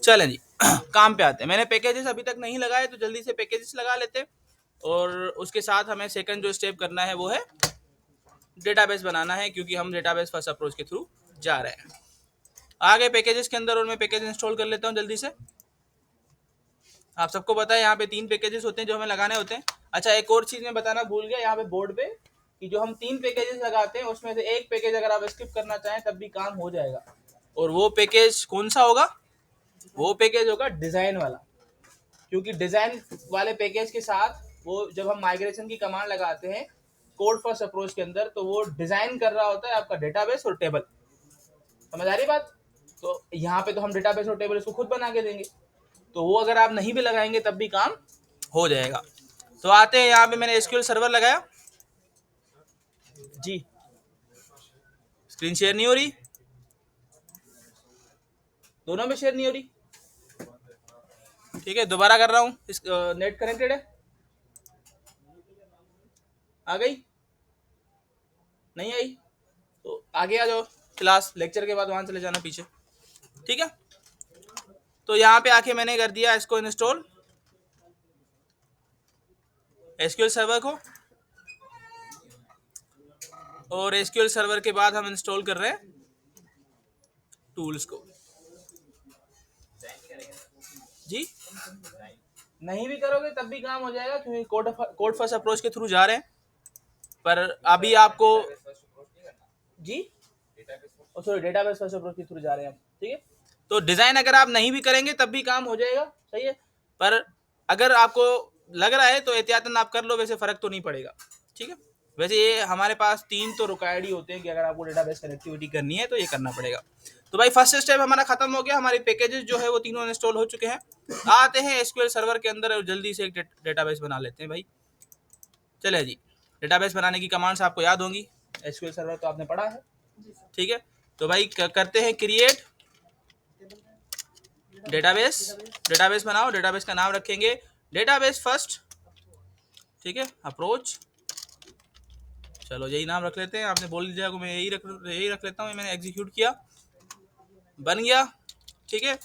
चलें जी काम पे आते हैं। मैंने पैकेजेस अभी तक नहीं लगाए तो जल्दी से पैकेजेस लगा लेते हैं, और उसके साथ हमें सेकंड जो स्टेप करना है वो है डेटाबेस बनाना है, क्योंकि हम डेटाबेस फर्स्ट अप्रोच के थ्रू जा रहे हैं। आगे पैकेजेस के अंदर, और मैं पैकेज इंस्टॉल कर लेता हूँ जल्दी से। आप सबको पता है यहाँ पे 3 पैकेजेस होते हैं जो हमें लगाने होते हैं। अच्छा, एक और चीज मैं बताना भूल गया यहाँ पे बोर्ड पे, कि जो हम 3 पैकेजेस लगाते हैं उसमें से एक पैकेज अगर आप स्किप करना चाहें तब भी काम हो जाएगा। और वो पैकेज कौन सा होगा? वो पैकेज होगा डिजाइन वाला, क्योंकि डिजाइन वाले पैकेज के साथ वो जब हम माइग्रेशन की कमांड लगाते हैं कोड फर्स्ट अप्रोच के अंदर, तो वो डिजाइन कर रहा होता है आपका डेटाबेस और टेबल। समझ आ रही बात? तो यहाँ पे तो हम डेटाबेस और टेबल इसको खुद बना के देंगे, तो वो अगर आप नहीं भी लगाएंगे तब भी काम हो जाएगा। तो आते हैं, यहाँ पे मैंने एसक्यूएल सर्वर लगाया जी। स्क्रीन शेयर नहीं हो रही, दोनों में शेयर नहीं हो रही। ठीक है, दोबारा कर रहा हूँ। नेट कनेक्टेड है? आ गई? नहीं आई तो आगे आ जाओ, क्लास लेक्चर के बाद वहां चले जाना पीछे। ठीक है, तो यहाँ पे आके मैंने कर दिया इसको इंस्टॉल, एसक्यूएल सर्वर को। और एसक्यूएल सर्वर के बाद हम इंस्टॉल कर रहे हैं टूल्स को जी। नहीं भी करोगे तब भी काम हो जाएगा, क्योंकि कोड फर्स्ट अप्रोच के थ्रू जा रहे हैं। पर अभी आपको जी, सॉरी, डेटाबेस फर्स्ट अप्रोच के थ्रू जा रहे हैं हम। ठीक है, तो डिजाइन अगर आप नहीं भी करेंगे तब भी काम हो जाएगा, सही है। पर अगर आपको लग रहा है तो एहतियातन आप कर लो, वैसे फर्क तो नहीं पड़ेगा। ठीक है, वैसे ये हमारे पास 3 तो रिक्वायर्ड ही होते हैं कि अगर आपको डेटाबेस कनेक्टिविटी करनी है तो ये करना पड़ेगा। तो भाई फर्स्ट स्टेप हमारा खत्म हो गया, हमारी पैकेजेस जो है वो तीनों इंस्टॉल हो चुके हैं। आते हैं एसक्यूएल सर्वर के अंदर और जल्दी से एक डेटाबेस बना लेते हैं भाई। चले जी, डेटाबेस बनाने की कमांड्स आपको याद होंगी, एसक्यूएल सर्वर तो आपने पढ़ा है। ठीक है, तो भाई करते हैं क्रिएट डेटाबेस। डेटाबेस बनाओ, डेटाबेस का नाम रखेंगे डेटाबेस फर्स्ट। ठीक है, अप्रोच, चलो यही नाम रख लेते हैं। आपने बोल दिया को मैं यही रख लेता हूँ। मैंने एग्जीक्यूट किया, बन गया। ठीक है,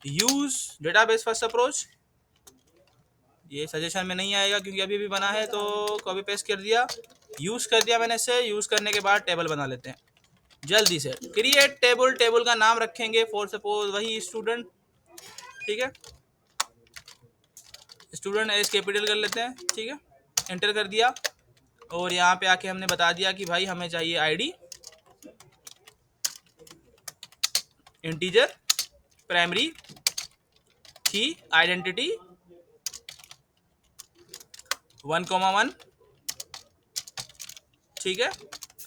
यूज डेटाबेस फर्स्ट अप्रोच, ये सजेशन में नहीं आएगा क्योंकि अभी भी बना है, तो कॉपी पेस्ट कर दिया, यूज कर दिया मैंने इसे। यूज करने के बाद टेबल बना लेते हैं जल्दी से। क्रिएट टेबल, टेबल का नाम रखेंगे फॉर सपोज वही स्टूडेंट। ठीक है, स्टूडेंट एज कैपिटल कर लेते हैं। ठीक है, एंटर कर दिया, और यहाँ पे आके हमने बता दिया कि भाई हमें चाहिए आईडी, इंटीजर, प्राइमरी की, आइडेंटिटी 1,1। ठीक है,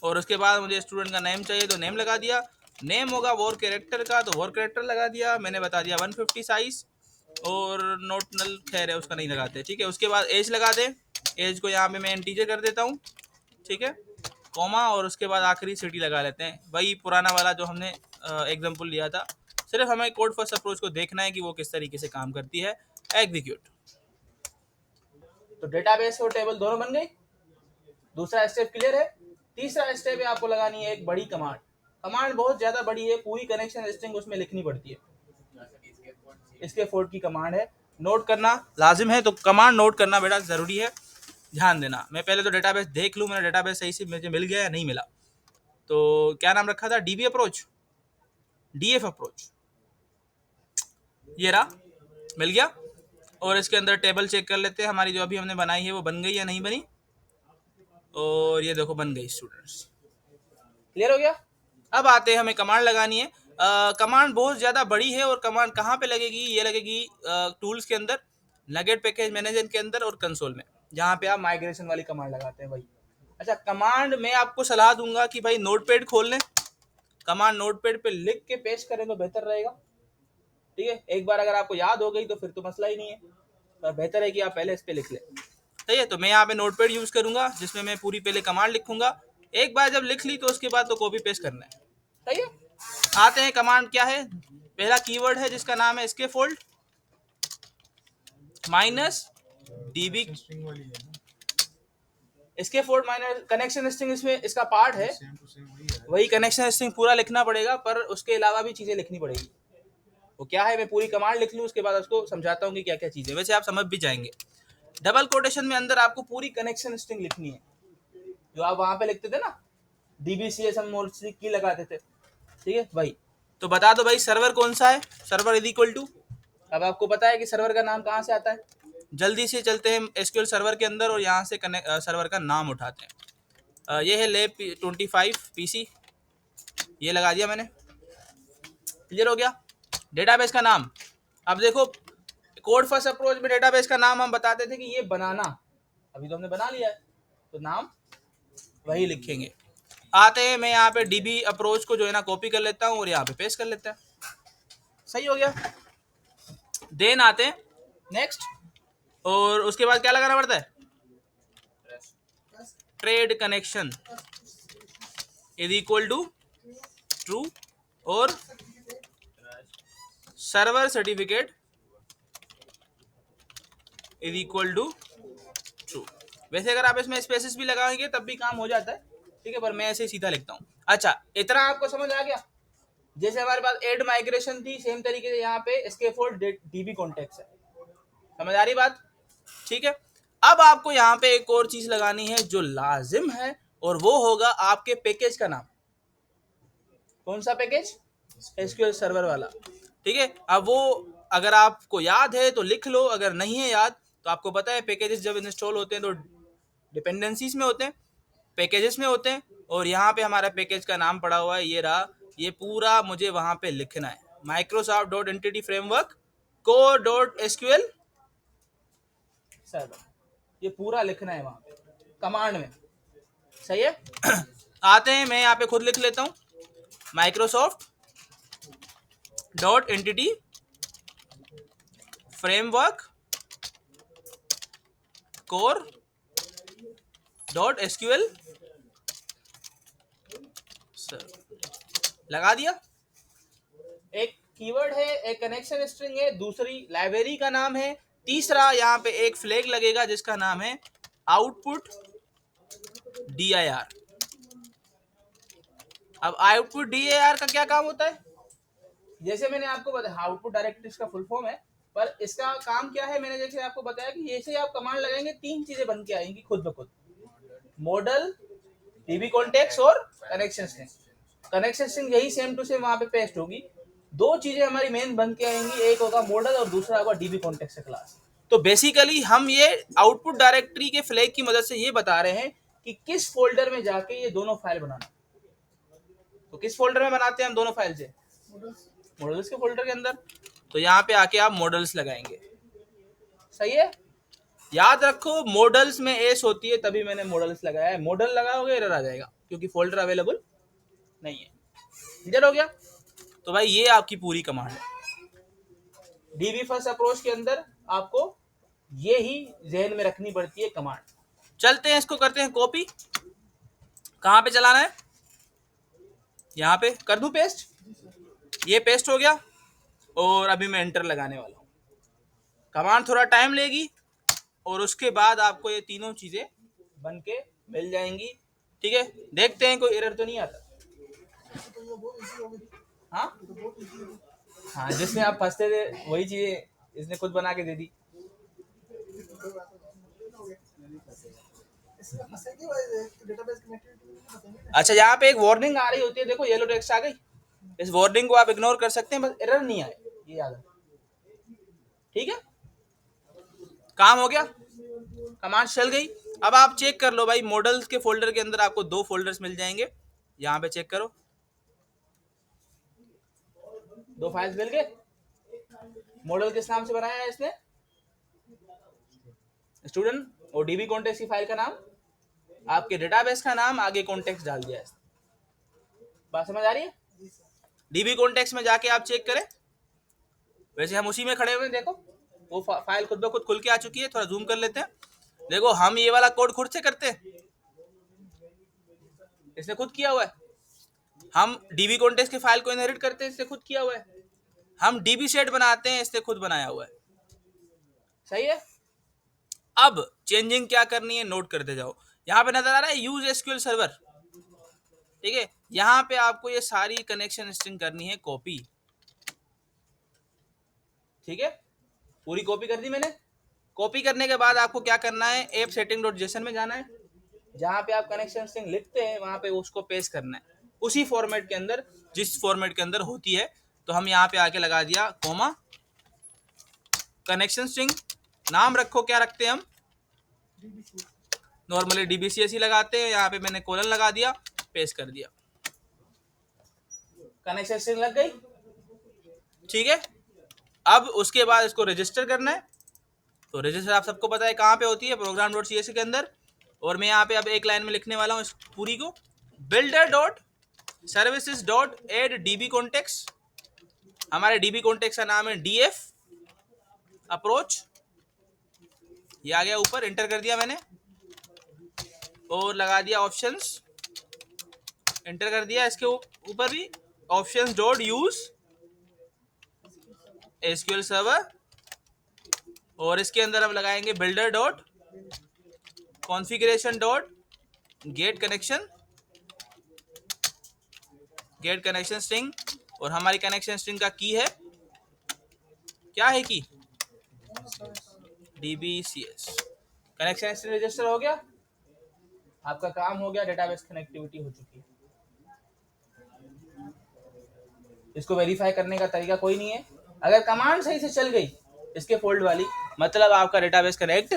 और उसके बाद मुझे स्टूडेंट का नेम चाहिए तो नेम लगा दिया। नेम होगा वॉर कैरेक्टर का तो वॉर कैरेक्टर लगा दिया। मैंने बता दिया 150 साइज, और नोट नल खैर है उसका नहीं लगाते। ठीक है, उसके बाद एज लगा दे, एज को यहाँ पे मैं इंटीजर कर देता हूँ। ठीक है, कॉमा, और उसके बाद आखिरी सिटी लगा लेते हैं, वही पुराना वाला जो हमने एग्जाम्पल लिया था। सिर्फ हमें कोड फर्स्ट अप्रोच को देखना है कि वो किस तरीके से काम करती है। एग्जीक्यूट, तो डेटाबेस और टेबल दोनों बन गई। दूसरा स्टेप क्लियर है। तीसरा स्टेप है आपको लगानी है एक बड़ी कमांड। कमांड बहुत ज्यादा बड़ी है, पूरी कनेक्शन स्ट्रिंग उसमें लिखनी पड़ती है। इसके फोर्ट की कमांड है, नोट करना लाजिम है। तो कमांड नोट करना बेटा जरूरी है, ध्यान देना। मैं पहले तो डेटाबेस देख लूँ, मेरा डेटाबेस सही से मुझे मिल गया या नहीं मिला। तो क्या नाम रखा था? डीबी अप्रोच, डीएफ अप्रोच, ये रहा, मिल गया। और इसके अंदर टेबल चेक कर लेते हैं, हमारी जो अभी हमने बनाई है वो बन गई या नहीं बनी। और ये देखो बन गई स्टूडेंट्स। क्लियर हो गया। अब आते हैं, हमें कमांड लगानी है। कमांड बहुत ज़्यादा बड़ी है, और कमांड कहाँ पे लगेगी? ये लगेगी टूल्स के अंदर, नगेट पैकेज मैनेजर के अंदर, और कंसोल में, जहाँ पे आप माइग्रेशन वाली कमांड लगाते हैं भाई। अच्छा, कमांड में आपको सलाह दूंगा कि भाई नोटपैड खोल लें, कमांड नोटपैड पे लिख के पेस्ट करें तो बेहतर रहेगा। ठीक है, एक बार अगर आपको याद हो गई तो फिर तो मसला ही नहीं है, तो बेहतर है कि आप पहले इस पे लिख लें। सही है, तो मैं यहाँ पे नोटपैड यूज करूंगा, जिसमें मैं पूरी पहले कमांड लिखूंगा। एक बार जब लिख ली तो उसके बाद तो कॉपी पेस्ट करना है। सही है, आते हैं कमांड क्या है। पहला कीवर्ड है जिसका नाम है scaffold minus dB. Scaffold minus connection string, इसमें इसका पार्ट है। वही कनेक्शन स्ट्रिंग पूरा लिखना पड़ेगा, पर उसके अलावा भी चीजें लिखनी पड़ेगी। वो क्या है मैं पूरी कमांड लिख लूँ, उसके बाद उसको समझाता हूँ कि क्या क्या चीज़ें, वैसे आप समझ भी जाएंगे। डबल कोटेशन में अंदर आपको पूरी कनेक्शन स्ट्रिंग लिखनी है, जो आप वहां पे लिखते थे ना, DBCS हम मोस्टली की लगाते थे, ठीक है भाई। तो बता दो भाई सर्वर कौन सा है, सर्वर इज इक्वल टू, अब आपको पता है कि सर्वर का नाम कहाँ से आता है, जल्दी से चलते हैं SQL सर्वर के अंदर और यहाँ से सर्वर का नाम उठाते हैं। ये है लैब 25 PC, ये लगा दिया मैंने, क्लियर हो गया। डेटाबेस का नाम, अब देखो कोड फर्स्ट अप्रोच में डेटाबेस का नाम हम बताते थे कि ये बनाना, अभी तो हमने बना लिया है तो नाम वही लिखेंगे। आते हैं, मैं यहाँ पे DB अप्रोच को जो है ना कॉपी कर लेता हूँ और यहाँ पे पेस्ट कर लेता है, सही हो गया। देन आते हैं नेक्स्ट, और उसके बाद क्या लगाना पड़ता है, trade connection is equal to true और server certificate is equal to true. वैसे अगर आप इसमें स्पेसेस भी लगाएंगे तब भी काम हो जाता है, ठीक है, पर मैं ऐसे सीधा लिखता हूँ। अच्छा, इतना आपको समझ आ गया। जैसे हमारे पास एड माइग्रेशन थी, सेम तरीके से यहाँ पे स्कैफोल्ड DB कॉन्टेक्स्ट है, समझ आ रही बात, ठीक है। अब आपको यहाँ पे एक और चीज लगानी है जो लाजिम है, और वो होगा आपके पैकेज का नाम। कौन सा पैकेज, SQL सर्वर वाला, ठीक है। अब वो अगर आपको याद है तो लिख लो, अगर नहीं है याद तो आपको पता है पैकेजेस जब इंस्टॉल होते हैं तो डिपेंडेंसीज में होते हैं, पैकेजेस में होते हैं, और यहाँ पे हमारा पैकेज का नाम पड़ा हुआ है, ये रहा, ये पूरा मुझे वहां पे लिखना है, Microsoft.Entity Framework Core.SQL सर्वर, ये पूरा लिखना है वहां पे कमांड में, सही है। आते हैं, मैं यहाँ पे खुद लिख लेता हूँ, Microsoft.Entity Framework Core.SQL लगा दिया। एक कीवर्ड है, एक कनेक्शन स्ट्रिंग है, दूसरी लाइब्रेरी का नाम है, तीसरा यहाँ पे एक फ्लैग लगेगा जिसका नाम है आउटपुट dir। अब आउटपुट dir का क्या काम होता है, जैसे मैंने आपको बताया आउटपुट डायरेक्टरीज का फुल फॉर्म है, पर इसका काम क्या है, मैंने जैसे आपको बताया कि जैसे आप कमांड लगाएंगे तीन चीजें बन के आएंगी खुद ब खुद, मॉडल, DB कॉन्टेक्स्ट और कनेक्शन स्ट्रिंग। कनेक्शन स्ट्रिंग यही सेम टू सेम वहां पे पेस्ट होगी, दो चीजें हमारी मेन बन के आएंगी, एक होगा मॉडल और दूसरा होगा DB कॉन्टेक्स्ट क्लास। तो बेसिकली हम ये आउटपुट डायरेक्टरी के फ्लैग की मदद से ये बता रहे हैं कि किस फोल्डर में जाके ये दोनों फाइल बनाना। तो किस फोल्डर में बनाते हैं हम दोनों फाइल से, मॉडल्स के फोल्डर के अंदर, तो यहाँ पे आके आप मॉडल्स लगाएंगे, सही है। याद रखो मॉडल्स में एस होती है, तभी मैंने मॉडल्स लगाया है, मॉडल लगाओगे एरर आ जाएगा क्योंकि फोल्डर अवेलेबल नहीं है, क्लियर हो गया। तो भाई ये आपकी पूरी कमांड है, DB फर्स्ट अप्रोच के अंदर आपको ये ही जहन में रखनी पड़ती है कमांड। चलते हैं इसको करते हैं कॉपी, कहाँ पे चलाना है, यहाँ पे कर दूं पेस्ट, ये पेस्ट हो गया, और अभी मैं एंटर लगाने वाला हूँ। कमांड थोड़ा टाइम लेगी और उसके बाद आपको ये तीनों चीजें बन के मिल जाएंगी, ठीक है। देखते हैं कोई एरर तो नहीं आता। हाँ हाँ, जिसमें आप फंसते थे वही चीजें इसने खुद बना के दे दी। अच्छा, यहाँ पे एक वार्निंग आ रही होती है, देखो येलो टेक्स्ट आ गई, इस वार्निंग को आप इग्नोर कर सकते हैं, बस एरर नहीं आए, ये याद रखो, ठीक है। काम हो गया, कमांड चल गई। अब आप चेक कर लो भाई, मॉडल्स के फोल्डर के अंदर आपको दो फोल्डर्स मिल जाएंगे, यहाँ पे चेक करो, दो फाइल्स मिल गए। मॉडल किस नाम से बनाया है इसने, स्टूडेंट, और DB कॉन्टेक्स्ट की फाइल का नाम, आपके डेटाबेस का नाम, आगे कॉन्टेक्स्ट डाल दिया है। बात समझ आ रही है। DB कॉन्टेक्स्ट में जाके आप चेक करें, वैसे हम उसी में खड़े हुए हैं, देखो वो फाइल खुद ब खुद खुल के आ चुकी है। थोड़ा जूम कर लेते हैं, देखो हम ये वाला कोड खुद से करते हैं, इसने खुद किया हुआ है। हम DB कॉन्टेक्स्ट की फाइल को इनहेरिट करते हैं, इसने खुद किया हुआ है। हम DB सेट बनाते हैं, इसने खुद बनाया हुआ है, सही है। अब चेंजिंग क्या करनी है नोट करते जाओ, यहाँ पे नजर आ रहा है यूज SQL सर्वर, ठीक है। यहाँ पे आपको ये सारी कनेक्शन स्ट्रिंग करनी है कॉपी, ठीक है, पूरी कॉपी कर दी मैंने। कॉपी करने के बाद आपको क्या करना है, ऐप सेटिंग डॉट जेसन में जाना है, जहाँ पे आप कनेक्शन स्ट्रिंग लिखते हैं वहाँ पे उसको पेस्ट करना है उसी फॉर्मेट के अंदर जिस फॉर्मेट के अंदर होती है। तो हम यहाँ पे आके लगा दिया कोमा कनेक्शन स्ट्रिंग, नाम रखो, क्या रखते हैं हम, नॉर्मली DBCS ही लगाते हैं, यहाँ पे मैंने कोलन लगा दिया, पेस्ट कर दिया, कनेक्शन स्ट्रिंग लग गई। ठीक है, अब उसके बाद इसको रजिस्टर करना है। तो रजिस्टर आप सबको पता है कहाँ पे होती है, प्रोग्राम डॉट सी एस के अंदर। और मैं यहाँ पे अब एक लाइन में लिखने वाला हूँ इस पूरी को, builder dot services dot add DB context. हमारे DB कॉन्टेक्स्ट का नाम है DF अप्रोच, ये आ गया ऊपर, एंटर कर दिया मैंने और लगा दिया ऑप्शंस, एंटर कर दिया। इसके ऊपर भी options dot use SQL server, और इसके अंदर हम लगाएंगे builder dot configuration dot get connection string. और हमारी कनेक्शन स्ट्रिंग का की है, क्या है की, DBCS। कनेक्शन स्ट्रिंग रजिस्टर हो गया, आपका काम हो गया, डेटाबेस कनेक्टिविटी हो चुकी है। इसको वेरीफाई करने का तरीका कोई नहीं है, अगर कमांड सही से चल गई इसके फोल्ड वाली, मतलब आपका डेटाबेस कनेक्ट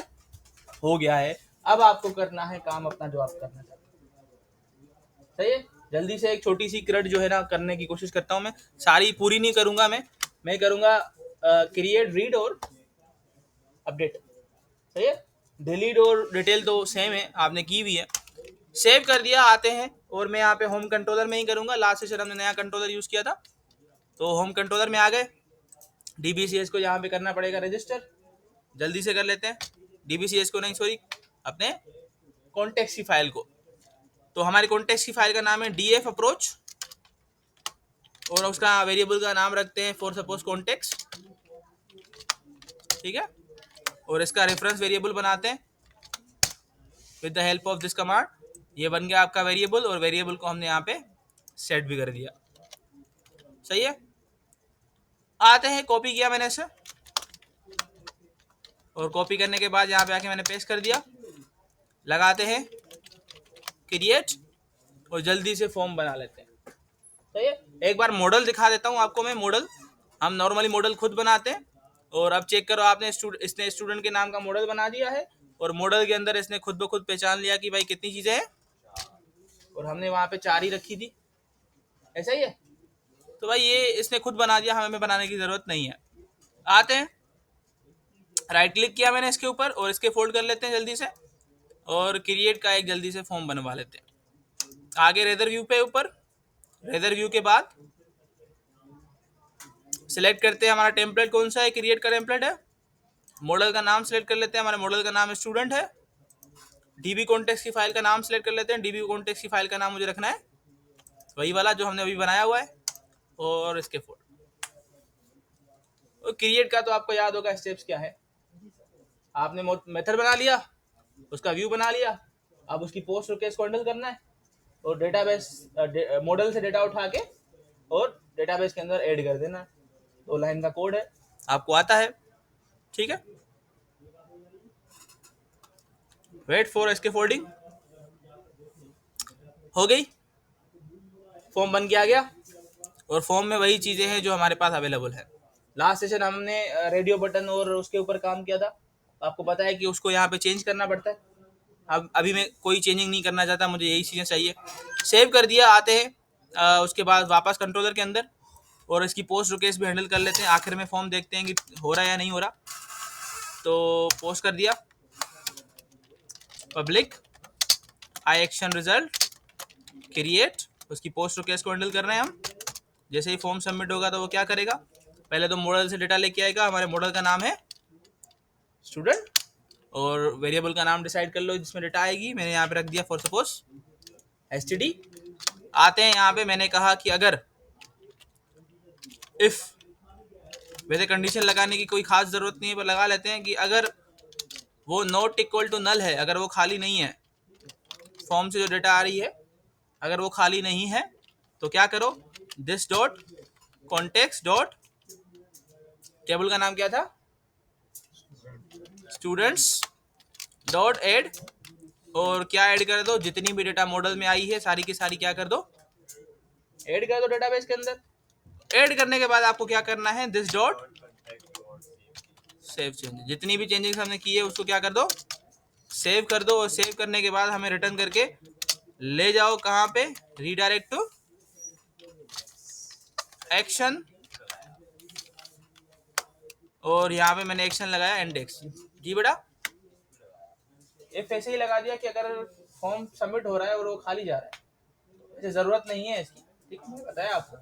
हो गया है। अब आपको करना है काम अपना जो आप करना चाहते हैं। सही है, जल्दी से एक छोटी सी क्रड जो है ना करने की कोशिश करता हूँ मैं, सारी पूरी नहीं करूंगा मैं करूंगा क्रिएट, रीड और अपडेट। सही है, डिलीट और डिटेल तो सेम है, आपने की हुई है, सेव कर दिया। आते हैं और मैं यहाँ पे होम कंट्रोलर में ही करूंगा, लास्ट सेशन हमने नया कंट्रोलर यूज किया था, तो होम कंट्रोलर में आ गए। DBCS को यहाँ पे करना पड़ेगा रजिस्टर, जल्दी से कर लेते हैं, DBCS को नहीं सॉरी, अपने कॉन्टेक्स्ट की फाइल को। तो हमारी कॉन्टेक्स्ट की फाइल का नाम है DF अप्रोच, और उसका वेरिएबल का नाम रखते हैं फॉर सपोज कॉन्टेक्स्ट। ठीक है, और इसका रेफरेंस वेरिएबल बनाते हैं with the help of this command. ये बन गया आपका वेरिएबल, और वेरिएबल को हमने यहाँ पे सेट भी कर दिया। सही है, आते हैं, कॉपी किया मैंने इसे, और कॉपी करने के बाद यहाँ पे आके मैंने पेस्ट कर दिया। लगाते हैं क्रिएट और जल्दी से फॉर्म बना लेते हैं। सही है, एक बार मॉडल दिखा देता हूँ आपको मैं। मॉडल हम नॉर्मली मॉडल खुद बनाते हैं, और अब चेक करो आपने इसने स्टूडेंट के नाम का मॉडल बना दिया है, और मॉडल के अंदर इसने खुद ब खुद पहचान लिया कि भाई कितनी चीजें हैं, और हमने वहां पे 4 ही रखी थी। ऐसा ही है, तो भाई ये इसने खुद बना दिया, हमें बनाने की जरूरत नहीं है। आते हैं, राइट क्लिक किया मैंने इसके ऊपर, और इसके फोल्ड कर लेते हैं जल्दी से, और क्रिएट का एक जल्दी से फॉर्म बनवा लेते हैं। आगे रेदर व्यू पे, ऊपर रेदर व्यू के बाद सिलेक्ट करते हैं हमारा टेम्पलेट कौन सा है, क्रिएट का टेम्पलेट है। मॉडल का नाम सिलेक्ट कर लेते हैं, हमारे मॉडल का नाम स्टूडेंट है। DB कॉन्टेक्स्ट की फाइल का नाम सिलेक्ट कर लेते हैं, DB कॉन्टेक्स्ट की फाइल का नाम मुझे रखना है वही वाला जो हमने अभी बनाया हुआ है, और इसके फोल्ड। और क्रिएट का तो आपको याद होगा स्टेप्स क्या है, आपने मेथड बना लिया, उसका व्यू बना लिया, अब उसकी पोस्ट रिक्वेस्ट को हैंडल करना है, और डेटाबेस मॉडल से डेटा उठा के और डेटाबेस के अंदर ऐड कर देना है। 2 लाइन का कोड है, आपको आता है। ठीक है, वेट फॉर इसके फोल्डिंग हो गई, फॉर्म बन के आ गया, और फॉर्म में वही चीजें हैं जो हमारे पास अवेलेबल है। लास्ट सेशन हमने रेडियो बटन और उसके ऊपर काम किया था, आपको पता है कि उसको यहाँ पे चेंज करना पड़ता है। अब अभी मैं कोई चेंजिंग नहीं करना चाहता, मुझे यही चीज़ें चाहिए। सेव कर दिया, आते हैं उसके बाद वापस कंट्रोलर के अंदर, और इसकी पोस्ट रिक्वेस्ट भी हैंडल कर लेते हैं। आखिर में फॉर्म देखते हैं कि हो रहा है या नहीं हो रहा। तो पोस्ट कर दिया, पब्लिक आई एक्शन रिजल्ट क्रिएट, उसकी पोस्ट रिक्वेस्ट को हैंडल कर रहे हैं हम। जैसे ही फॉर्म सबमिट होगा तो वो क्या करेगा, पहले तो मॉडल से डेटा लेके आएगा, हमारे मॉडल का नाम है स्टूडेंट, और वेरिएबल का नाम डिसाइड कर लो जिसमें डेटा आएगी। मैंने यहाँ पे रख दिया फॉर सपोज std। आते हैं यहाँ पे, मैंने कहा कि अगर इफ, वैसे कंडीशन लगाने की कोई खास जरूरत नहीं है, पर लगा लेते हैं कि अगर वो नॉट इक्वल टू नल है, अगर वो खाली नहीं है, फॉर्म से जो डेटा आ रही है अगर वो खाली नहीं है, तो क्या करो, this dot context dot table का नाम क्या था? स्टूडेंट्स डॉट ऐड, और क्या ऐड कर दो? जितनी भी डेटा मॉडल में आई है सारी की सारी क्या कर दो? ऐड कर दो डेटाबेस के अंदर। ऐड करने के बाद आपको क्या करना है? दिस डॉट सेव चेंज, जितनी भी चेंजेस हमने की है उसको क्या कर दो? सेव कर दो। और सेव करने के बाद हमें रिटर्न करके ले जाओ कहाँ पे? रीडायरेक्ट टू एक्शन, और यहाँ पे मैंने एक्शन लगाया इंडेक्स। जी बेटा, इफ ऐसे ही लगा दिया कि अगर फॉर्म सबमिट हो रहा है और वो खाली जा रहा है, ऐसे जरूरत नहीं है इसकी। ठीक है, बताया आपको,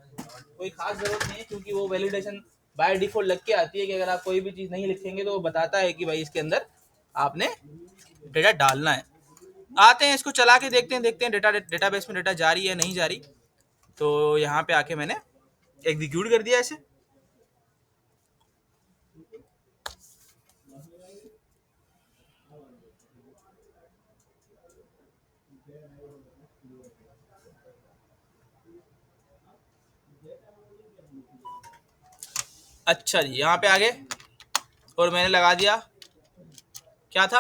कोई खास जरूरत नहीं है, क्योंकि वो वैलिडेशन बाय डिफॉल्ट लग के आती है कि अगर आप कोई भी चीज नहीं लिखेंगे तो वो बताता है कि भाई इसके अंदर आपने डेटा डालना है। आते हैं इसको चला के देखते हैं डेटाबेस में डेटा जारी है नहीं जारी। तो यहाँ पे आके मैंने एग्जीक्यूट कर दिया इसे। अच्छा जी, यहाँ पे आ गए और मैंने लगा दिया, क्या था?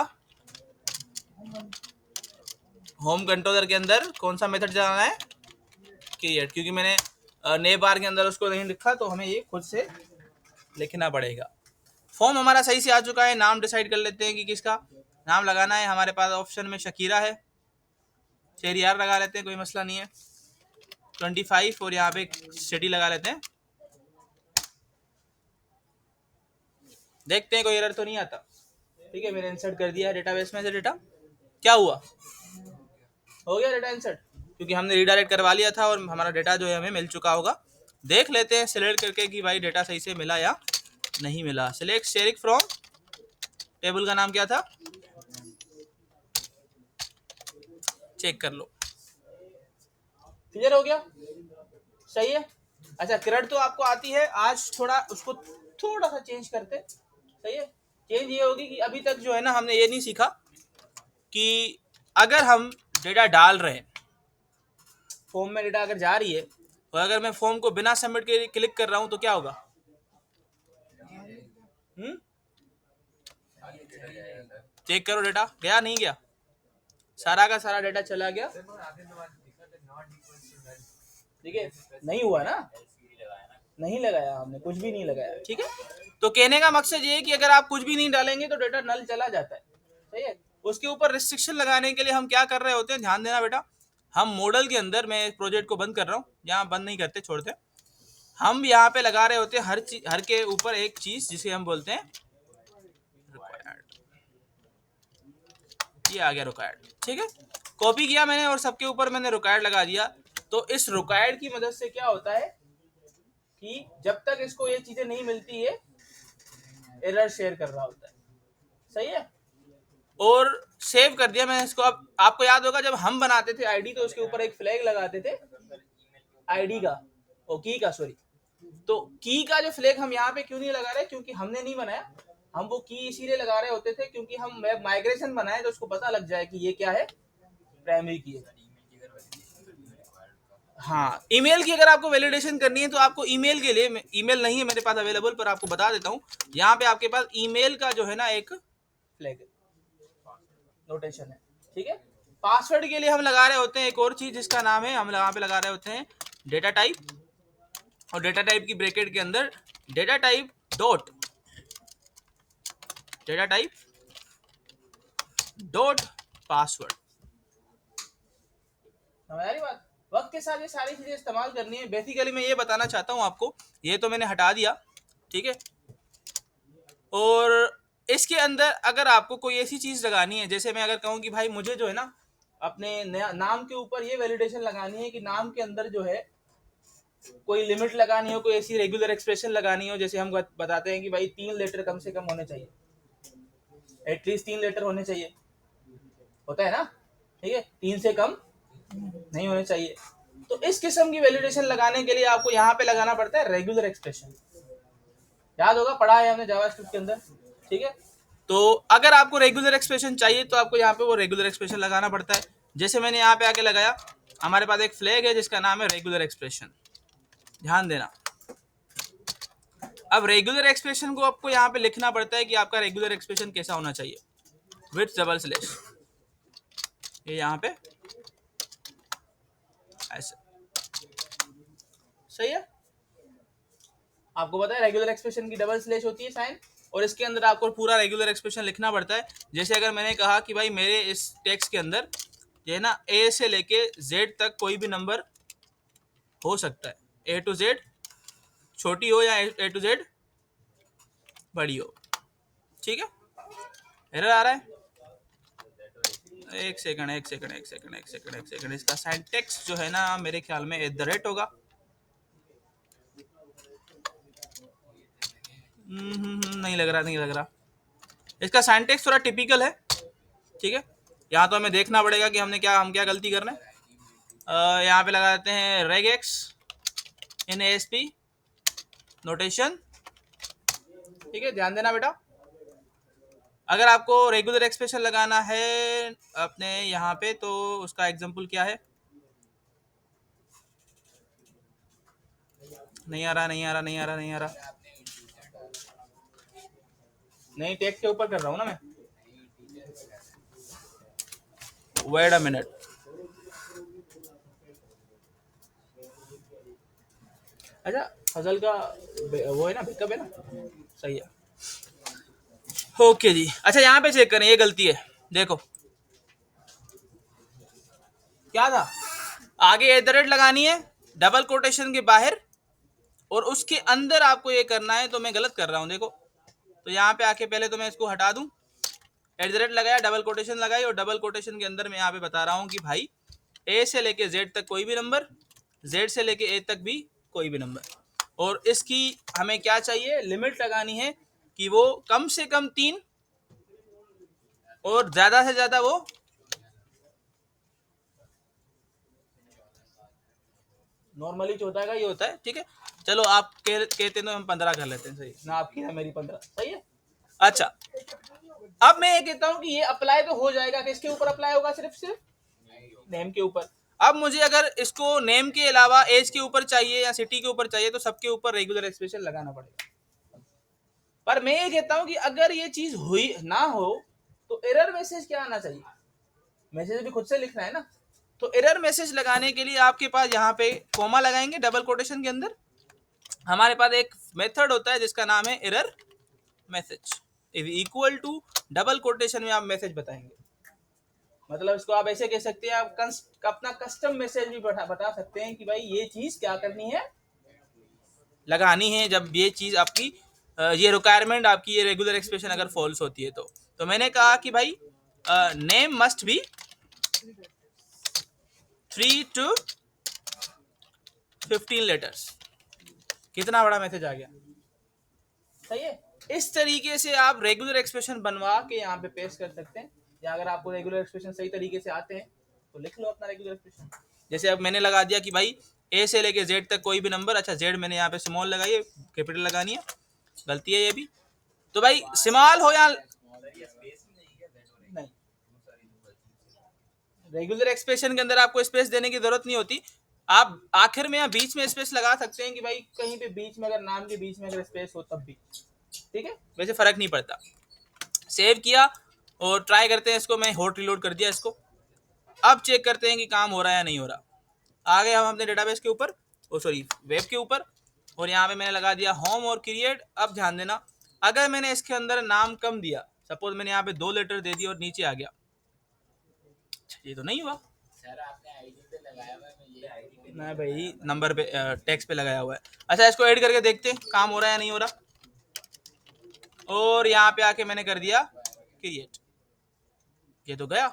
होम कंट्रोलर के अंदर कौन सा मेथड चलाना है? क्रिएट, क्योंकि मैंने ने बार के अंदर उसको नहीं लिखा तो हमें ये खुद से लिखना पड़ेगा। फॉर्म हमारा सही से आ चुका है। नाम डिसाइड कर लेते हैं कि किसका नाम लगाना है। हमारे पास ऑप्शन में शकीरा है, शेरियार लगा लेते हैं, कोई मसला नहीं है। 25 और यहाँ पे सिटी लगा लेते हैं। देखते हैं कोई एरर तो नहीं आता। ठीक है, मैंने इंसर्ट कर दिया है डेटाबेस में से डेटा। क्या हुआ? हो गया डेटा इंसर्ट, क्योंकि हमने रीडायरेक्ट करवा लिया था और हमारा डेटा जो है हमें मिल चुका होगा। देख लेते हैं सिलेक्ट करके कि भाई डेटा सही से मिला या नहीं मिला। सिलेक्ट शेरिक फ्रॉम, टेबल का नाम क्या था? चेक कर लो। क्लियर हो गया? सही है। अच्छा, क्रेड तो आपको आती है, आज थोड़ा उसको थोड़ा सा चेंज करते। सही है, चेंज ये होगी कि अभी तक जो है ना हमने ये नहीं सीखा कि अगर हम डेटा डाल रहे हैं, फॉर्म में डेटा अगर जा रही है, और अगर मैं फॉर्म को बिना सबमिट के क्लिक कर रहा हूं तो क्या होगा? चेक करो, डेटा गया नहीं गया? सारा का सारा डेटा चला गया। ठीक है, नहीं हुआ ना, नहीं लगाया हमने, कुछ भी नहीं लगाया। ठीक है, तो कहने का मकसद ये है कि अगर आप कुछ भी नहीं डालेंगे तो डेटा नल चला जाता है। सही है, उसके ऊपर रिस्ट्रिक्शन लगाने के लिए हम क्या कर रहे होते हैं, ध्यान देना बेटा। हम मॉडल के अंदर, मैं प्रोजेक्ट को बंद कर रहा हूँ, यहाँ बंद नहीं करते, छोड़ते। हम यहाँ पे लगा रहे होते हैं हर चीज, हर के ऊपर एक चीज जिसे हम बोलते हैं रिक्वायर्ड। ये आ गया रिक्वायर्ड। ठीक है, कॉपी किया मैंने और सबके ऊपर मैंने रिक्वायर्ड लगा दिया। तो इस रिक्वायर्ड की मदद से क्या होता है कि जब तक इसको ये चीजें नहीं मिलती है, एरर शेयर कर रहा होता है। सही है, और सेव कर दिया मैंने इसको। अब आपको याद होगा जब हम बनाते थे आईडी तो उसके ऊपर एक फ्लैग लगाते थे आईडी का, ओ की का, सॉरी। तो की का जो फ्लैग हम यहाँ पे क्यों नहीं लगा रहे? क्योंकि हमने नहीं बनाया, हम वो की इसीलिए लगा रहे होते थे क्योंकि हम माइग्रेशन बनाए तो उसको पता लग जाए कि ये क्या है, प्राइमरी की है। हाँ, ईमेल की अगर आपको वैलिडेशन करनी है तो आपको ईमेल के लिए, ईमेल नहीं है मेरे पास अवेलेबल, पर आपको बता देता हूँ। यहाँ पे आपके पास ईमेल का जो है ना एक फ्लैग नोटेशन है। ठीक है, पासवर्ड के लिए हम लगा रहे होते हैं एक और चीज जिसका नाम है, हम यहाँ पे लगा रहे होते हैं डेटा टाइप, और डेटा टाइप की ब्रैकेट के अंदर data type dot, data type dot password. समझ आ रही बात? वक्त के साथ ये सारी चीजें इस्तेमाल करनी है। बेसिकली मैं ये बताना चाहता हूँ आपको, ये तो मैंने हटा दिया। ठीक है, और इसके अंदर अगर आपको कोई ऐसी चीज लगानी है, जैसे मैं अगर कहूँ कि भाई मुझे जो है ना अपने नाम के ऊपर ये वैलिडेशन लगानी है कि नाम के अंदर जो है कोई लिमिट लगानी हो, कोई ऐसी रेगुलर एक्सप्रेशन लगानी हो, जैसे हम बताते हैं कि भाई 3 लेटर कम से कम होने चाहिए, एटलीस्ट 3 लेटर होने चाहिए, होता है ना? ठीक है, 3 से कम नहीं होने चाहिए। तो इस किस्म की वैलिडेशन लगाने के लिए आपको यहाँ पे लगाना पड़ता है रेगुलर एक्सप्रेशन। याद होगा, पढ़ा है हमने जावास्क्रिप्ट के अंदर। ठीक है, तो अगर आपको रेगुलर एक्सप्रेशन चाहिए तो आपको यहाँ पे वो रेगुलर एक्सप्रेशन लगाना पड़ता है। जैसे मैंने यहाँ पे आके लगाया, हमारे पास एक फ्लैग है जिसका नाम है रेगुलर एक्सप्रेशन। ध्यान देना, अब रेगुलर एक्सप्रेशन को आपको यहाँ पे लिखना पड़ता है कि आपका रेगुलर एक्सप्रेशन कैसा होना चाहिए, विथ डबल स्लैश, ये यहाँ पे ऐसे, सही है। आपको पता है रेगुलर एक्सप्रेशन की डबल स्लैश होती है साइन, और इसके अंदर आपको पूरा रेगुलर एक्सप्रेशन लिखना पड़ता है। जैसे अगर मैंने कहा कि भाई मेरे इस टेक्स्ट के अंदर ये है ना, ए से लेके जेड तक कोई भी नंबर हो सकता है, ए टू जेड छोटी हो या ए टू जेड बड़ी हो, ठीक है। एरर आ रहा है, एक सेकंड एक सेकंड एक सेकंड एक सेकंड एक सेकंड, इसका सिंटैक्स जो है ना मेरे ख्याल में @ होगा। नहीं लग रहा, नहीं लग रहा। इसका सिंटैक्स थोड़ा टिपिकल है, ठीक है। यहाँ तो हमें देखना पड़ेगा कि हम क्या गलती कर रहे हैं। यहाँ पे लगा देते हैं रेगेक्स इन ASP नोटेशन, ठीक है। ध्यान देना बेटा, अगर आपको रेगुलर एक्सप्रेशन लगाना है अपने यहाँ पे तो उसका एग्जांपल क्या है, नहीं आ रहा नहीं आ रहा नहीं आ रहा नहीं आ रहा, नहीं टेक्स्ट के ऊपर कर रहा हूँ ना मैं, वेट अ मिनट। अच्छा फजल का वो है ना, बैकअप है ना, सही है, ओके जी। अच्छा यहाँ पे चेक करें, ये गलती है, देखो क्या था, आगे @ लगानी है डबल कोटेशन के बाहर, और उसके अंदर आपको ये करना है, तो मैं गलत कर रहा हूँ देखो। तो यहाँ पे आके पहले तो मैं इसको हटा दूं, @ लगाया, डबल कोटेशन लगाई, और डबल कोटेशन के अंदर मैं यहाँ पे बता रहा हूँ कि भाई ए से लेके जेड तक कोई भी नंबर, जेड से लेके ए तक भी कोई भी नंबर, और इसकी हमें क्या चाहिए, लिमिट लगानी है कि वो कम से कम 3 और ज्यादा से ज्यादा वो नॉर्मली जो होता है ये होता है, ठीक है। चलो आप कहते हैं तो हम 15 कर लेते हैं, सही ना, आपकी ना मेरी 15, सही है। अच्छा अब मैं ये कहता हूँ कि ये अप्लाई तो हो जाएगा, किसके ऊपर अप्लाई होगा, सिर्फ सिर्फ नेम के ऊपर। अब मुझे अगर इसको नेम के अलावा एज के ऊपर चाहिए या सिटी के ऊपर चाहिए, तो सबके ऊपर रेगुलर एक्सप्रेशन लगाना पड़ेगा। पर मैं ये कहता हूँ कि अगर ये चीज हुई ना हो तो एरर मैसेज क्या आना चाहिए, मैसेज भी खुद से लिखना है ना। तो एरर मैसेज लगाने के लिए आपके पास यहाँ पे कोमा लगाएंगे डबल कोटेशन के अंदर, हमारे पास एक मेथड होता है जिसका नाम है error message, equal to double quotation में आप मैसेज बताएंगे, मतलब इसको आप ऐसे कह सकते हैं, आप अपना कस्टम मैसेज भी बता सकते हैं कि भाई ये चीज क्या करनी है, लगानी है, जब ये चीज आपकी ये रिक्वायरमेंट आपकी, ये रेगुलर एक्सप्रेशन अगर फॉल्स होती है तो मैंने कहा कि भाई name must be 3 to 15 letters. कितना बड़ा मैसेज आ गया, सही है। इस तरीके से आप रेगुलर एक्सप्रेशन बनवा के यहाँ पे पेस्ट कर सकते हैं, या अगर आपको रेगुलर एक्सप्रेशन सही तरीके से आते हैं तो लिख लो अपना रेगुलर एक्सप्रेशन। जैसे अब मैंने लगा दिया कि भाई ए से लेके जेड तक कोई भी नंबर, अच्छा जेड मैंने यहाँ पे स्मॉल लगाई है, कैपिटल लगानी है, गलती है ये भी। तो भाई स्मॉल हो या नहीं, रेगुलर एक्सप्रेशन के अंदर आपको स्पेस देने की जरूरत नहीं होती, आप आखिर में या बीच में स्पेस लगा सकते हैं कि भाई कहीं पे बीच में, अगर नाम के बीच में अगर स्पेस हो तब भी ठीक है, वैसे फर्क नहीं पड़ता। सेव किया और ट्राई करते हैं इसको, मैं हॉट रिलोड कर दिया इसको। अब चेक करते हैं कि काम हो रहा है या नहीं हो रहा। आ गए हम अपने डेटाबेस के ऊपर, ओ सॉरी वेब के ऊपर, और यहाँ पे मैंने लगा दिया होम और क्रिएट। अब ध्यान देना, अगर मैंने इसके अंदर नाम कम दिया, सपोज मैंने यहाँ पे 2 लेटर दे दिया और नीचे आ गया, ये तो नहीं हुआ सर, आपने आईडी पे लगाया हुआ है, मैं ये आईडी पे ना भाई, नंबर पे टेक्स्ट पे लगाया हुआ है। अच्छा इसको ऐड करके देखते हैं काम हो रहा है या नहीं हो रहा, और यहाँ पे आके मैंने कर दिया क्रिएट, ये तो गया,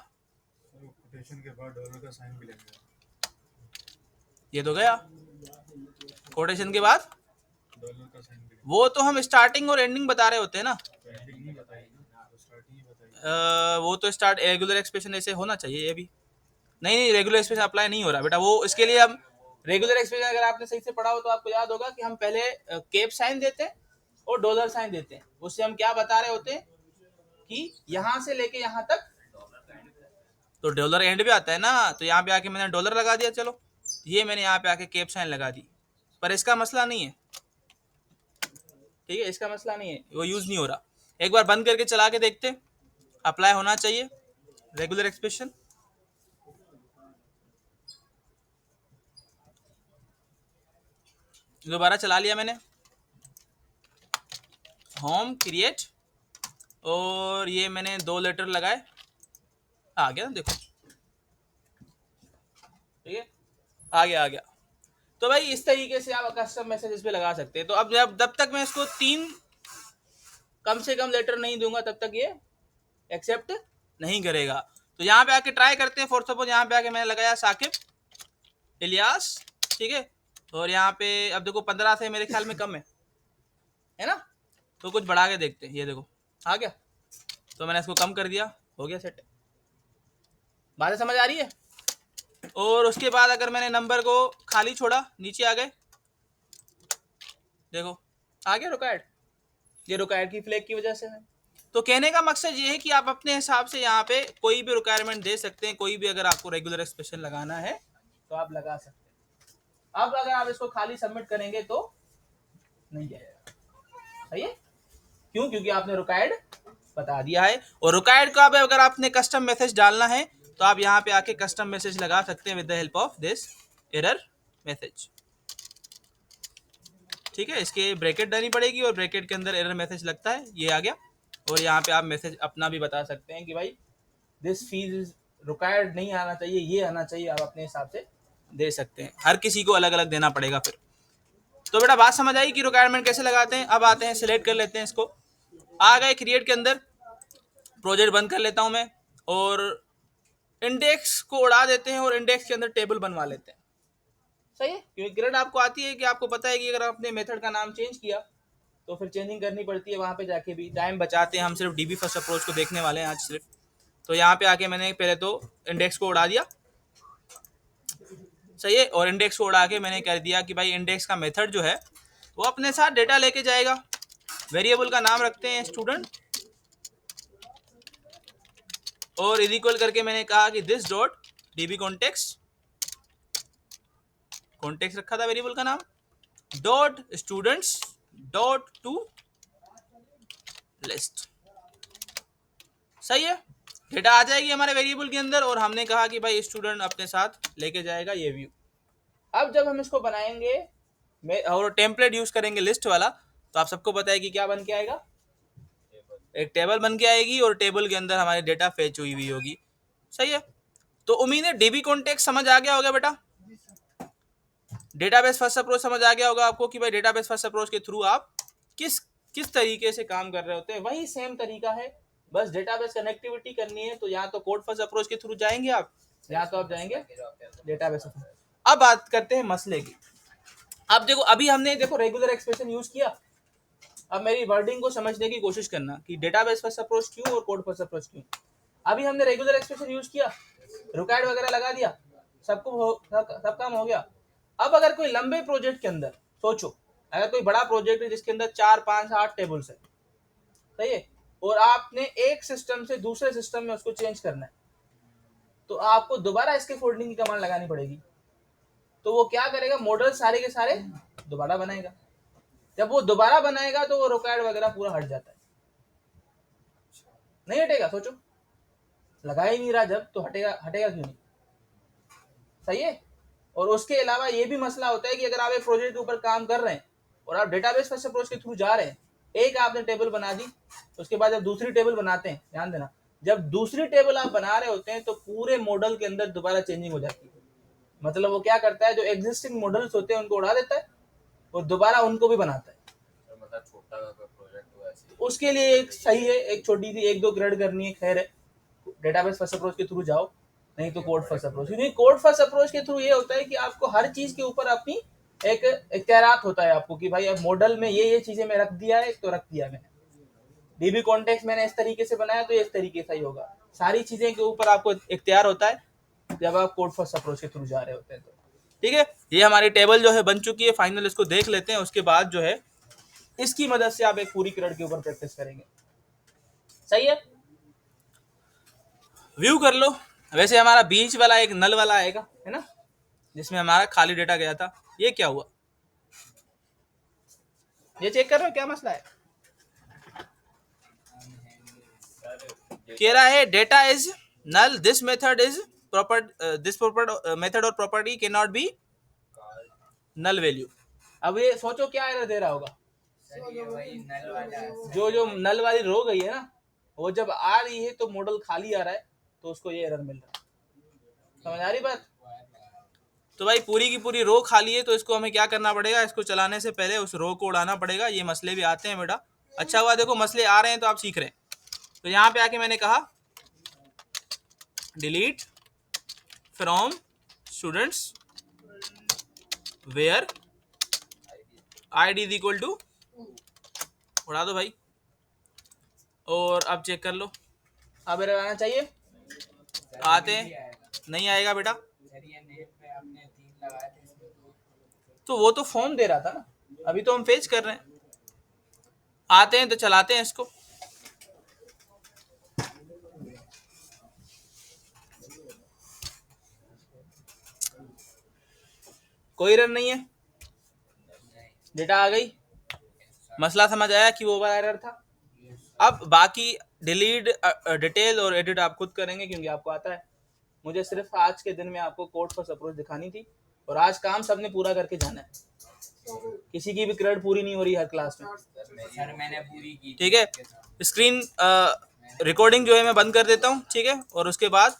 कोटेशन के बाद डॉलर का साइन भी लगेगा, ये तो गया कोटेशन के बाद डॉलर का साइन भी वो तो हम स्टार्टिंग और एंडिंग बता रहे होते हैं ना, एंडिंग नहीं बताई ना, तो स्टार्टिंग ही बताई। वो तो स्टार्ट रेगुलर एक्सप्रेशन ऐसे होना चाहिए, ये भी नहीं रेगुलर एक्सप्रेशन अप्लाई नहीं हो रहा बेटा। वो इसके लिए हम रेगुलर एक्सप्रेशन अगर आपने सही से पढ़ा हो तो आपको याद होगा कि हम पहले कैप साइन देते हैं और डॉलर साइन देते हैं। उससे हम क्या बता रहे होते हैं कि यहाँ से लेके यहाँ तक तो डॉलर एंड भी आता है ना, तो यहाँ पे आके मैंने डॉलर लगा दिया, चलो ये मैंने यहाँ पे आके कैप साइन लगा दी, पर इसका मसला नहीं है, ठीक है, इसका मसला नहीं है, वो यूज नहीं हो रहा। एक बार बंद करके चला के देखते, अप्लाई होना चाहिए रेगुलर एक्सप्रेशन। दोबारा चला लिया मैंने, होम क्रिएट, और ये मैंने 2 लेटर लगाए, आ गया ना, देखो ठीक है, आ गया। तो भाई इस तरीके से आप कस्टम मैसेज इस पे लगा सकते हैं। तो अब जब तक मैं इसको 3 कम से कम लेटर नहीं दूंगा तब तक ये एक्सेप्ट नहीं करेगा। तो यहाँ पे आके ट्राई करते हैं। फॉर सपोज यहाँ पे आके मैंने लगाया साकिब इलियास, ठीक है, और यहाँ पे अब देखो 15 से मेरे ख्याल में कम है ना, तो कुछ बढ़ा के देखते हैं। ये देखो आ गया, तो मैंने इसको कम कर दिया, हो गया सेट। बातें समझ आ रही है? और उसके बाद अगर मैंने नंबर को खाली छोड़ा, नीचे आ गए, देखो आ गया रिक्वायर्ड, ये रिक्वायर्ड की फ्लैग की वजह से है। तो कहने का मकसद ये है कि आप अपने हिसाब से यहाँ पे कोई भी रिक्वायरमेंट दे सकते हैं, कोई भी अगर आपको रेगुलर एक्सप्रेशन लगाना है तो आप लगा सकते हैं। अब अगर आप इसको खाली सबमिट करेंगे तो नहीं जाएगा, सही है? क्यों? क्योंकि आपने रिक्वायर्ड बता दिया है। और रिक्वायर्ड का अगर आपने कस्टम मैसेज डालना है तो आप यहाँ पे आके कस्टम मैसेज लगा सकते हैं with the help of this error message, ठीक है। इसके ब्रैकेट डालनी पड़ेगी और ब्रैकेट के अंदर एरर मैसेज लगता है, ये आ गया। और यहाँ पे आप मैसेज अपना भी बता सकते हैं कि भाई दिस फीस इज रिक्वायर्ड नहीं आना चाहिए, ये आना चाहिए, आप अपने हिसाब से दे सकते हैं। हर किसी को अलग अलग देना पड़ेगा फिर। तो बेटा बात समझ आई कि रिक्वायरमेंट कैसे लगाते हैं। अब आते हैं, सिलेक्ट कर लेते हैं इसको, आ गए क्रिएट के अंदर, प्रोजेक्ट बंद कर लेता हूँ मैं, और इंडेक्स को उड़ा देते हैं और इंडेक्स के अंदर टेबल बनवा लेते हैं, सही है? क्योंकि ग्रेड आपको आती है कि आपको पता है कि अगर आपने मेथड का नाम चेंज किया तो फिर चेंजिंग करनी पड़ती है, वहाँ पे जाके भी टाइम बचाते हैं हम। सिर्फ डीबी फर्स्ट अप्रोच को देखने वाले हैं आज सिर्फ। तो यहाँ पे आके मैंने पहले तो इंडेक्स को उड़ा दिया, सही है, और इंडेक्स को उड़ा के मैंने कर दिया कि भाई इंडेक्स का मेथड जो है वो अपने साथ डेटा लेके जाएगा। वेरिएबल का नाम रखते हैं स्टूडेंट, और इज इक्वल करके मैंने कहा कि दिस डॉट डीबी कॉन्टेक्स्ट रखा था वेरिएबल का नाम, dot students dot to list, सही है। डेटा आ जाएगी हमारे वेरिएबल के अंदर, और हमने कहा कि भाई स्टूडेंट अपने साथ लेके जाएगा ये व्यू। अब जब हम इसको बनाएंगे और टेम्पलेट यूज करेंगे लिस्ट वाला, तो आप सबको पता है कि क्या बन के आएगा, एक टेबल बन के आएगी, और टेबल के अंदर हमारी डेटा फेच हुई हुई होगी, सही है। तो उम्मीद है डीबी कॉन्टेक्स्ट समझ आ गया होगा बेटा, डेटाबेस फर्स्ट अप्रोच समझ आ गया होगा आपको कि भाई डेटाबेस फर्स्ट अप्रोच के थ्रू आप किस तरीके से काम कर रहे होते हैं। वही सेम तरीका है, बस डेटाबेस कनेक्टिविटी करनी है तो या तो कोड फर्स्ट अप्रोच के थ्रू जाएंगे आप, या तो आप जाएंगे डेटाबेस। अब बात करते हैं मसले की। अब देखो, अभी हमने देखो रेगुलर एक्सप्रेशन यूज किया। अब मेरी वर्डिंग को समझने की कोशिश करना कि डेटाबेस फर्स्ट अप्रोच क्यों और कोड फर्स्ट अप्रोच क्यों। अभी हमने रेगुलर एक्सप्रेशन यूज किया, रिक्वायर्ड वगैरह लगा दिया, सब काम हो गया। अब अगर कोई लंबे प्रोजेक्ट के अंदर सोचो, अगर कोई बड़ा प्रोजेक्ट है जिसके अंदर 4, 5, 8 टेबल्स है, सही है, और आपने एक सिस्टम से दूसरे सिस्टम में उसको चेंज करना है, तो आपको दोबारा इसके फोल्डिंग की कमांड लगानी पड़ेगी। तो वो क्या करेगा, मॉडल सारे के सारे दोबारा बनाएगा। जब वो दोबारा बनाएगा तो वो रिक्वायर्ड वगैरह पूरा हट जाता है, नहीं हटेगा। सोचो, लगा ही नहीं रहा जब, तो हटेगा क्यों नहीं, सही है। और उसके अलावा ये भी मसला होता है कि अगर आप एक प्रोजेक्ट के ऊपर काम कर रहे हैं और आप डेटाबेस फर्स्ट अप्रोच के थ्रू जा रहे हैं, एक आपने टेबल बना दी, उसके बाद जब दूसरी टेबल बनाते हैं, ध्यान देना, जब दूसरी टेबल आप बना रहे होते हैं तो पूरे मॉडल के अंदर दोबारा चेंजिंग हो जाती है। मतलब वो क्या करता है, जो एग्जिस्टिंग मॉडल्स होते हैं उनको उड़ा देता है और दोबारा उनको भी बनाता है। मतलब छोटा प्रोजेक्ट हुआ ऐसे, उसके लिए एक सही है, एक छोटी सी 1-2 ग्रेड करनी है, खैर है, डेटाबेस फर्स्ट अप्रोच के थ्रू जाओ, नहीं तो कोड फर्स्ट अप्रोच। क्योंकि कोड फर्स्ट अप्रोच के थ्रू ये होता है कि आपको हर चीज के ऊपर अपनी एक इख्तियारात होता है आपको कि भाई अब मॉडल में ये चीजें मैं रख दिया है तो रख दिया मैंने, डीबी कॉन्टेक्स्ट मैंने इस तरीके से बनाया तो इस तरीके से ही होगा। सारी चीजें के ऊपर आपको इख्तियार होता है जब आप कोड फर्स्ट अप्रोच के थ्रू जा रहे होते हैं। तो ठीक है, ये हमारी टेबल जो है बन चुकी है फाइनल। इसको देख लेते हैं, उसके बाद जो है इसकी मदद से आप एक पूरी क्रेड के ऊपर प्रैक्टिस करेंगे, सही है। व्यू कर लो। वैसे हमारा बीच वाला एक नल वाला आएगा, है ना, जिसमें हमारा खाली डेटा गया था। ये क्या हुआ, ये चेक कर रहे हो क्या मसला है? कह रहा है data is null, this method is proper, this proper method और property can not be null value. अब ये सोचो क्या एरर दे रहा होगा? जो नल वाली रो गई है ना, वो जब आ रही है तो मॉडल खाली आ रहा है, तो उसको ये एरर मिल रहा है। समझ आ रही बात? तो भाई पूरी की पूरी रो खाली है, तो इसको हमें क्या करना पड़ेगा? इसको चलाने से पहले उस रो को उड़ाना पड़ेगा। ये मसले भी आते हैं बेटा, अच्छा हुआ देखो मसले आ रहे हैं तो आप सीख रहे हैं। तो यहाँ पे आके मैंने कहा delete from students where id is equal to, उड़ा दो भाई। और अब चेक कर लो, अब एरर आना चाहिए, आते हैं, नहीं आएगा बेटा। तो वो तो फॉर्म दे रहा था ना, अभी तो हम फेच कर रहे हैं। आते हैं तो चलाते हैं इसको। कोई एरर नहीं है, डेटा आ गई, मसला समझ आया कि वो वाला एरर था। अब बाकी डिलीट, डिटेल और एडिट आप खुद करेंगे क्योंकि आपको आता है। मुझे सिर्फ आज के दिन में आपको कोड फर्स्ट अप्रोच दिखानी थी, और आज काम सबने पूरा करके जाना है। किसी की भी क्रेडिट पूरी नहीं हो रही हर क्लास में। सर मैंने पूरी की। ठीक है, स्क्रीन रिकॉर्डिंग जो है मैं बंद कर देता हूँ, ठीक है, और उसके बाद